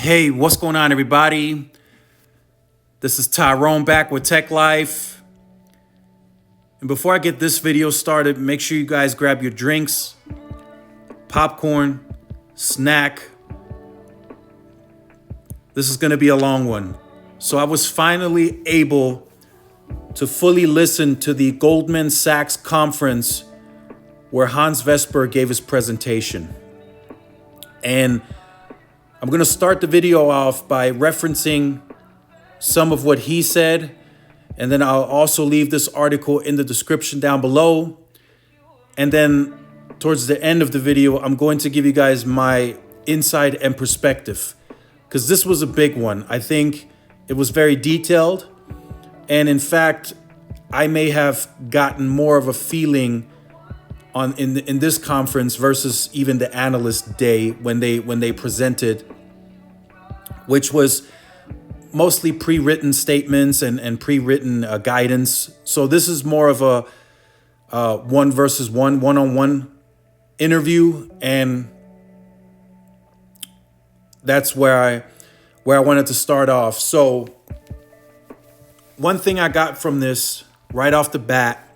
Hey, what's going on, everybody? This is Tyrone back with Tech Life. And before I get this video started, make sure you guys grab your drinks, popcorn, snack. This is going to be a long one. So I was finally able to fully listen to the Goldman Sachs conference where Hans Vesper gave his presentation. And I'm going to start the video off by referencing some of what he said, and then I'll also leave this article in the description down below. And then towards the end of the video, I'm going to give you guys my insight and perspective, because this was a big one. I think it was very detailed. And in fact, I may have gotten more of a feeling in this conference versus even the analyst day when they presented, which was mostly pre-written statements and pre-written guidance. So this is more of a one-on-one interview, and that's where I wanted to start off. So one thing I got from this right off the bat,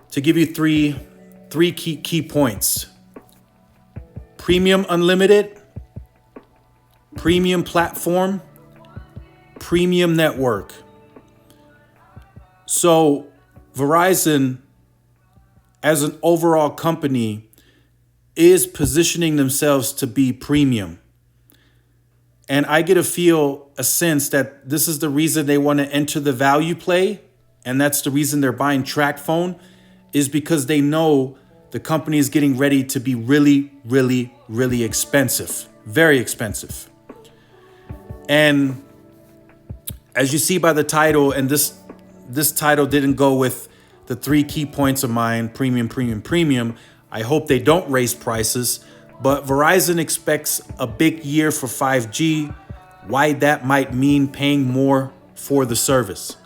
to give you three key points: premium unlimited, premium platform, premium network. So Verizon, as an overall company, is positioning themselves to be premium. And I get a sense that this is the reason they want to enter the value play. And that's the reason they're buying TracFone, is because they know the company is getting ready to be really, really, really expensive, very expensive. And as you see by the title, and this title didn't go with the three key points of mine: premium, premium, premium. I hope they don't raise prices, but Verizon expects a big year for 5G. Why that might mean paying more for the service.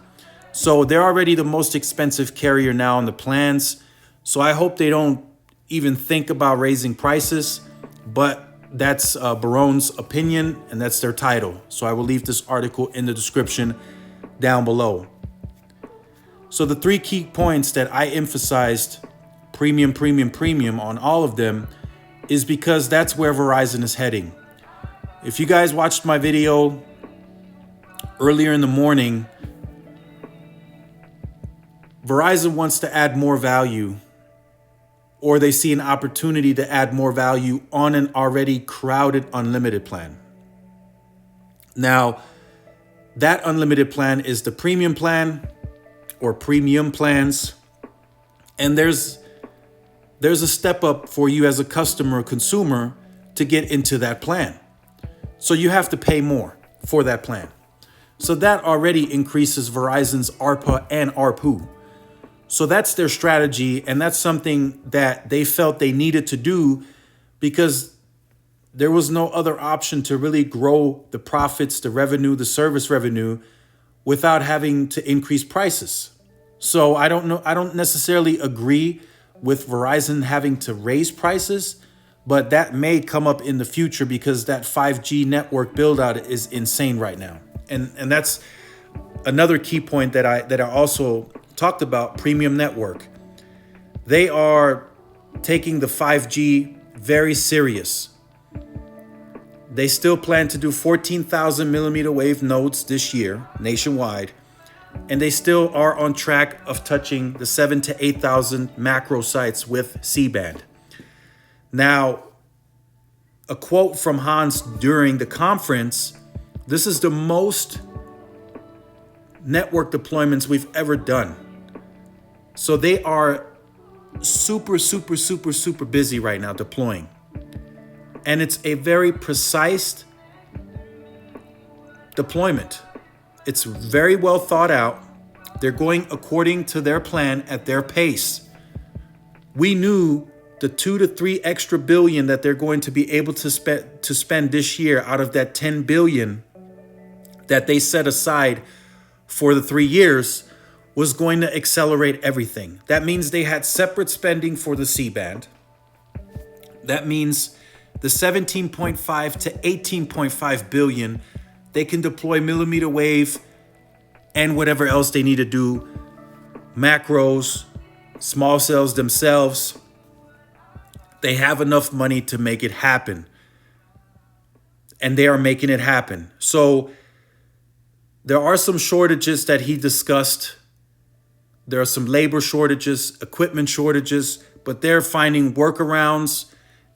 So they're already the most expensive carrier now on the plans. So I hope they don't even think about raising prices, but that's Baron's opinion, and that's their title. So I will leave this article in the description down below. So the three key points that I emphasized, premium, premium, premium, on all of them, is because that's where Verizon is heading. If you guys watched my video earlier in the morning, Verizon wants to add more value, or they see an opportunity to add more value on an already crowded unlimited plan. Now, that unlimited plan is the premium plan or premium plans. And there's a step up for you as a customer or consumer to get into that plan. So you have to pay more for that plan. So that already increases Verizon's ARPA and ARPU. So that's their strategy, and that's something that they felt they needed to do because there was no other option to really grow the profits, the revenue, the service revenue without having to increase prices. So I don't necessarily agree with Verizon having to raise prices, but that may come up in the future because that 5G network build out is insane right now. And that's another key point that I also talked about: premium network. They are taking the 5G very serious. They still plan to do 14,000 millimeter wave nodes this year nationwide, and they still are on track of touching the 7,000 to 8,000 macro sites with C-band. Now, a quote from Hans during the conference: "This is the most network deployments we've ever done." So they are super, super, super, super busy right now deploying. And it's a very precise deployment. It's very well thought out. They're going according to their plan at their pace. We knew the 2 to 3 extra billion that they're going to be able to spend this year out of that 10 billion that they set aside for the 3 years was going to accelerate everything. That means they had separate spending for the C-band. That means the 17.5 to 18.5 billion, they can deploy millimeter wave and whatever else they need to do, macros, small cells themselves. They have enough money to make it happen. And they are making it happen. So there are some shortages that he discussed. There are some labor shortages, equipment shortages, but they're finding workarounds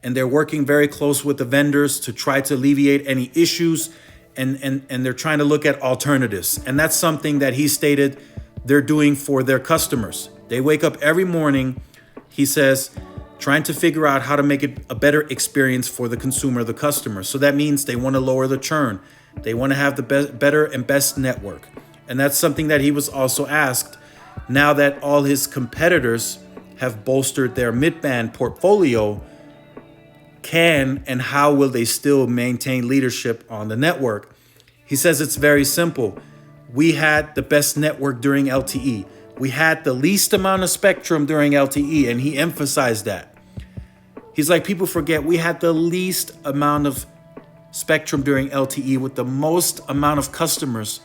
and they're working very close with the vendors to try to alleviate any issues, and they're trying to look at alternatives. And that's something that he stated they're doing for their customers. They wake up every morning, he says, trying to figure out how to make it a better experience for the consumer, the customer. So that means they want to lower the churn. They want to have the better and best network. And that's something that he was also asked now that all his competitors have bolstered their mid-band portfolio. Can and how will they still maintain leadership on the network? He says it's very simple. We had the best network during LTE. We had the least amount of spectrum during LTE, and he emphasized that. He's like, people forget we had the least amount of spectrum during LTE with the most amount of customers,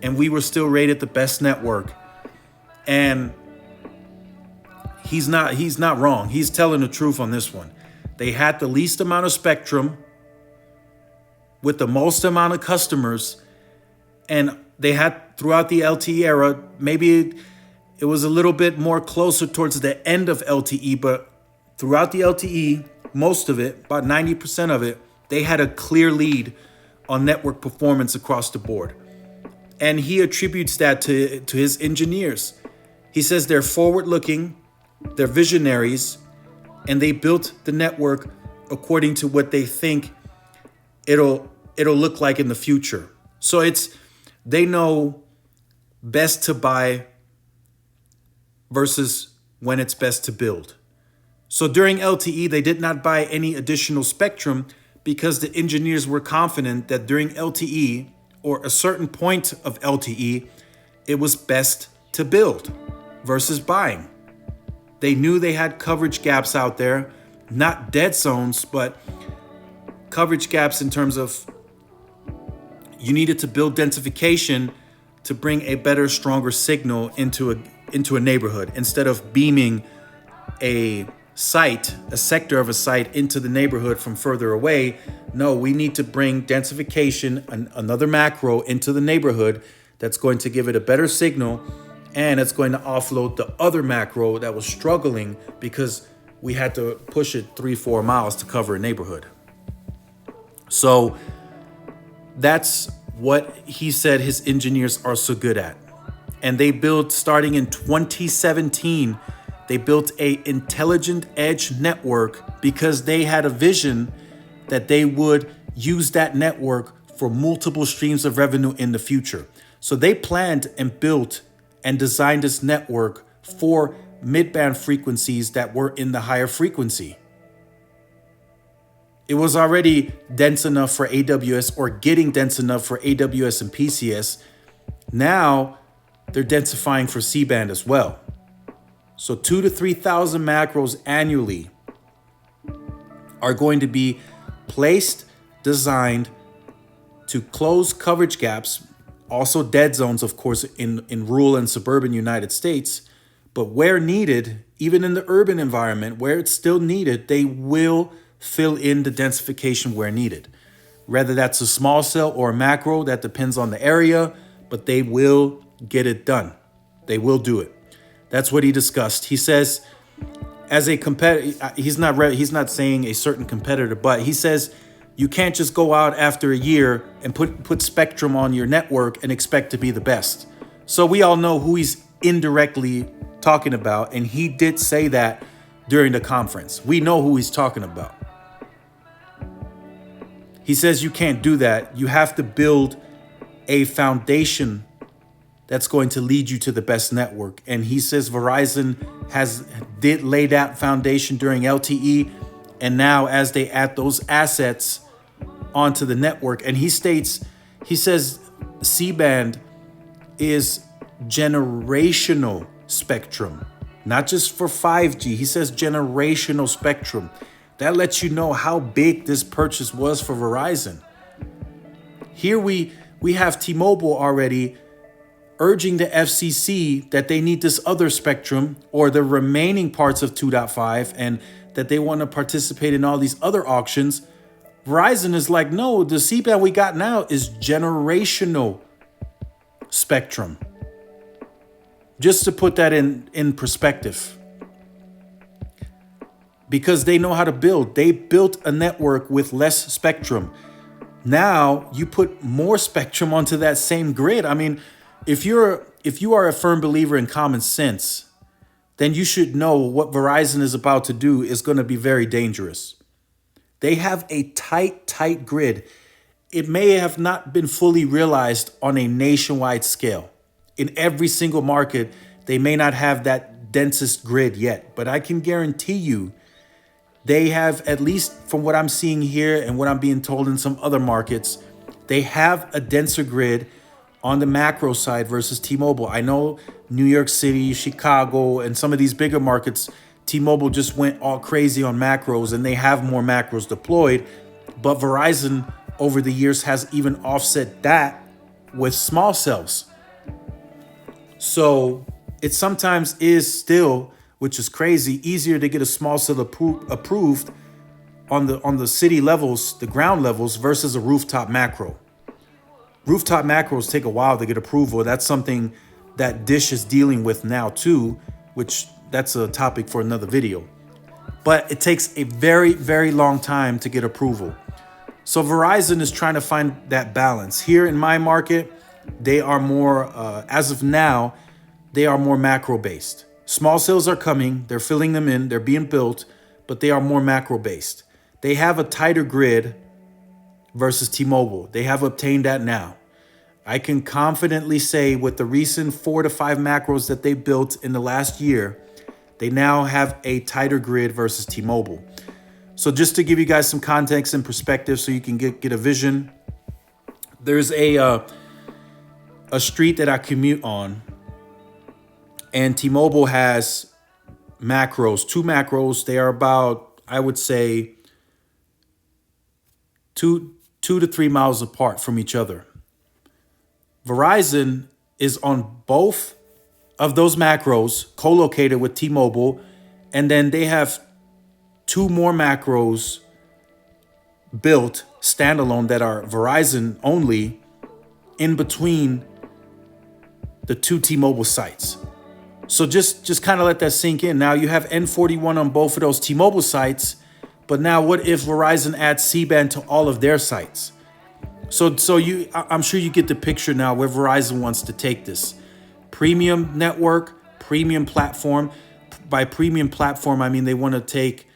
and we were still rated the best network. And he's not wrong. He's telling the truth on this one. They had the least amount of spectrum with the most amount of customers, and they had throughout the LTE era, maybe it was a little bit more closer towards the end of LTE, but throughout the LTE, most of it, about 90% of it, they had a clear lead on network performance across the board. And he attributes that to his engineers. He says they're forward-looking, they're visionaries, and they built the network according to what they think it'll look like in the future. So they know best to buy versus when it's best to build. So during LTE, they did not buy any additional spectrum because the engineers were confident that during LTE or a certain point of LTE, it was best to build versus buying. They knew they had coverage gaps out there, not dead zones, but coverage gaps in terms of you needed to build densification to bring a better, stronger signal into a neighborhood instead of beaming a sector of a site into the neighborhood from further away. No, we need to bring densification, another macro into the neighborhood that's going to give it a better signal, and it's going to offload the other macro that was struggling because we had to push it 3-4 miles to cover a neighborhood. So that's what he said his engineers are so good at. And they built, starting in 2017, they built a intelligent edge network because they had a vision that they would use that network for multiple streams of revenue in the future. So they planned and built and designed this network for mid-band frequencies that were in the higher frequency. It was already dense enough for AWS, or getting dense enough for AWS and PCS. Now they're densifying for C-band as well. So 2,000 to 3,000 macros annually are going to be placed, designed to close coverage gaps, also dead zones, of course, in rural and suburban United States. But where needed, even in the urban environment, where it's still needed, they will fill in the densification where needed. Whether that's a small cell or a macro, that depends on the area, but they will get it done. They will do it. That's what he discussed. He says, as a competitor, he's not saying a certain competitor, but he says you can't just go out after a year and put spectrum on your network and expect to be the best. So we all know who he's indirectly talking about, and he did say that during the conference. We know who he's talking about. He says you can't do that. You have to build a foundation that's going to lead you to the best network. And he says Verizon did lay that foundation during LTE, and now as they add those assets onto the network, and he says C-band is generational spectrum, not just for 5G. He says generational spectrum. That lets you know how big this purchase was for Verizon. Here we have T-Mobile already urging the FCC that they need this other spectrum or the remaining parts of 2.5 and that they want to participate in all these other auctions. Verizon is like, no, the C-band we got now is generational spectrum. Just to put that in perspective. Because they know how to build. They built a network with less spectrum. Now you put more spectrum onto that same grid. I mean, if you are a firm believer in common sense, then you should know what Verizon is about to do is going to be very dangerous. They have a tight grid. It may have not been fully realized on a nationwide scale. In every single market, they may not have that densest grid yet, but I can guarantee you they have, at least from what I'm seeing here and what I'm being told in some other markets, they have a denser grid on the macro side versus T-Mobile. I know New York City, Chicago, and some of these bigger markets, T-Mobile just went all crazy on macros and they have more macros deployed. But Verizon over the years has even offset that with small cells. So it sometimes is still, which is crazy, easier to get a small cell approved on the city levels, the ground levels, versus a rooftop macro. Rooftop macros take a while to get approval. That's something that Dish is dealing with now too, which that's a topic for another video. But it takes a very, very long time to get approval. So Verizon is trying to find that balance. Here in my market, they are more, as of now, they are more macro based. Small cells are coming, they're filling them in, they're being built, but they are more macro based. They have a tighter grid versus T-Mobile. They have obtained that now. I can confidently say with the recent 4 to 5 macros that they built in the last year, they now have a tighter grid versus T-Mobile. So just to give you guys some context and perspective so you can get a vision, there's a street that I commute on, and T-Mobile has macros, 2 macros. They are about, I would say, 2 to 3 miles apart from each other. Verizon is on both of those macros, co-located with T-Mobile, and then they have 2 more macros built standalone that are Verizon only in between the 2 T-Mobile sites. So just kind of let that sink in. Now you have N41 on both of those T-Mobile sites, but now what if Verizon adds C-band to all of their sites? So I'm sure you get the picture now where Verizon wants to take this. Premium network, premium platform. By premium platform, I mean they want to take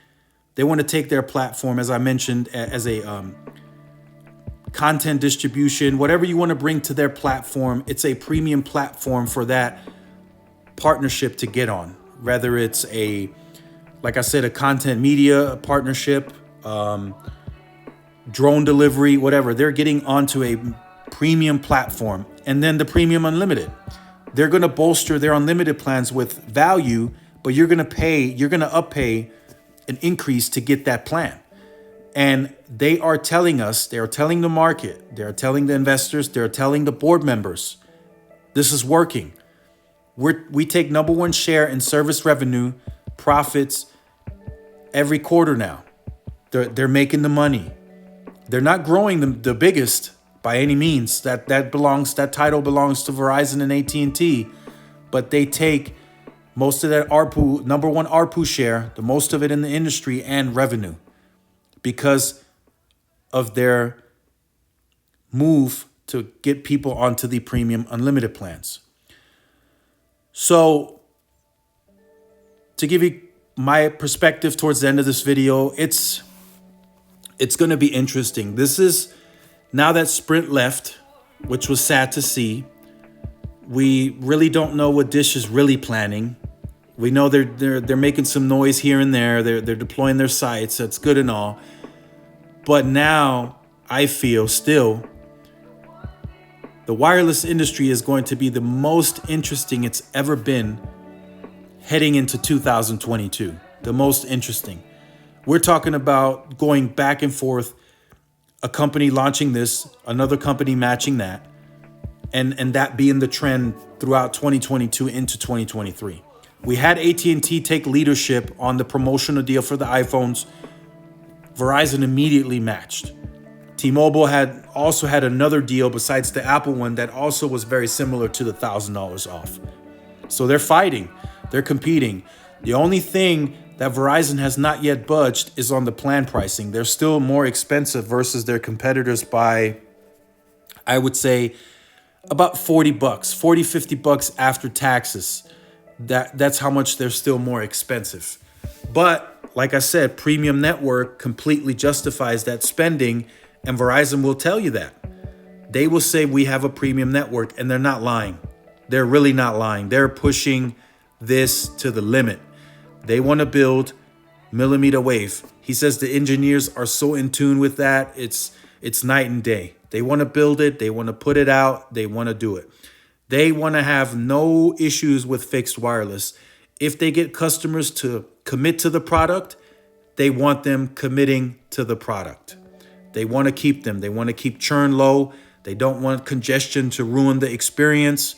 their platform, as I mentioned, as a content distribution, whatever you want to bring to their platform. It's a premium platform for that partnership to get on. Whether it's like I said, a content media partnership, drone delivery, whatever, they're getting onto a premium platform. And then the premium unlimited, they're going to bolster their unlimited plans with value, but you're going to uppay an increase to get that plan. And they are telling us, they are telling the market, they are telling the investors, they're telling the board members, this is working. We take number 1 share in service revenue, profits every quarter now. They're making the money. They're not growing the biggest by any means. That title belongs to Verizon and AT&T, but they take most of that ARPU, number 1 ARPU share, the most of it in the industry, and revenue because of their move to get people onto the premium unlimited plans. So to give you my perspective towards the end of this video, it's going to be interesting. This is now that Sprint left, which was sad to see. We really don't know what Dish is really planning. We know they're making some noise here and there. They're deploying their sites. That's good and all. But now I feel still the wireless industry is going to be the most interesting it's ever been heading into 2022. The most interesting. We're talking about going back and forth, a company launching this, another company matching that, and that being the trend throughout 2022 into 2023. We had AT&T take leadership on the promotional deal for the iPhones. Verizon immediately matched. T-Mobile had also had another deal besides the Apple one that also was very similar to the $1,000 off. So they're fighting, they're competing. The only thing that Verizon has not yet budged is on the plan pricing. They're still more expensive versus their competitors by, I would say, about $40, $50 after taxes. That's how much they're still more expensive. But like I said, premium network completely justifies that spending, and Verizon will tell you that. They will say we have a premium network, and they're not lying. They're really not lying. They're pushing this to the limit. They want to build millimeter wave. He says the engineers are so in tune with that. It's night and day. They want to build it. They want to put it out. They want to do it. They want to have no issues with fixed wireless. If they get customers to commit to the product, they want them committing to the product. They want to keep them. They want to keep churn low. They don't want congestion to ruin the experience.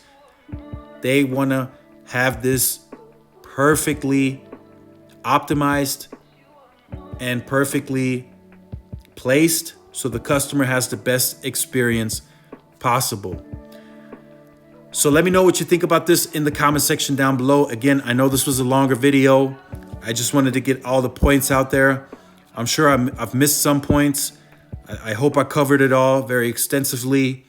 They want to have this perfectly optimized and perfectly placed so the customer has the best experience possible. So let me know what you think about this in the comment section down below. Again, I know this was a longer video. I just wanted to get all the points out there. I'm sure I've missed some points. I hope I covered it all very extensively.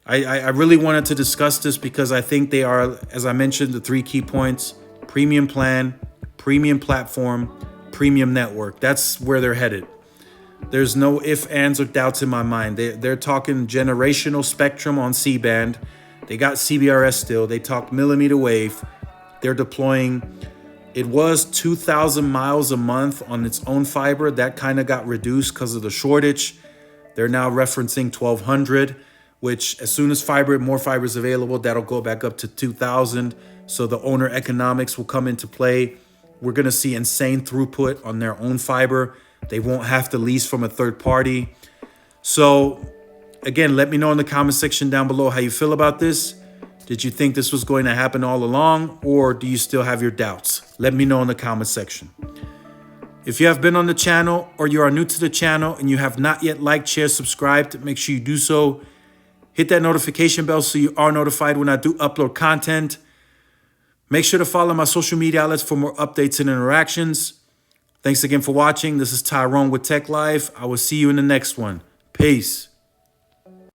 I really wanted to discuss this because I think they are, as I mentioned, the 3 key points: premium plan, premium platform, premium network. That's where they're headed. There's no ifs, ands, or doubts in my mind. They're talking generational spectrum on C-band. They got CBRS still. They talk millimeter wave. They're deploying. It was 2,000 miles a month on its own fiber. That kind of got reduced because of the shortage. They're now referencing 1,200, which as soon as more fiber is available, that'll go back up to 2,000. So the owner economics will come into play. We're going to see insane throughput on their own fiber. They won't have to lease from a third party. So again, let me know in the comment section down below how you feel about this. Did you think this was going to happen all along, or do you still have your doubts? Let me know in the comment section. If you have been on the channel or you are new to the channel and you have not yet liked, shared, subscribed, make sure you do so. Hit that notification bell so you are notified when I do upload content. Make sure to follow my social media outlets for more updates and interactions. Thanks again for watching. This is Tyrone with Tech Life. I will see you in the next one. Peace.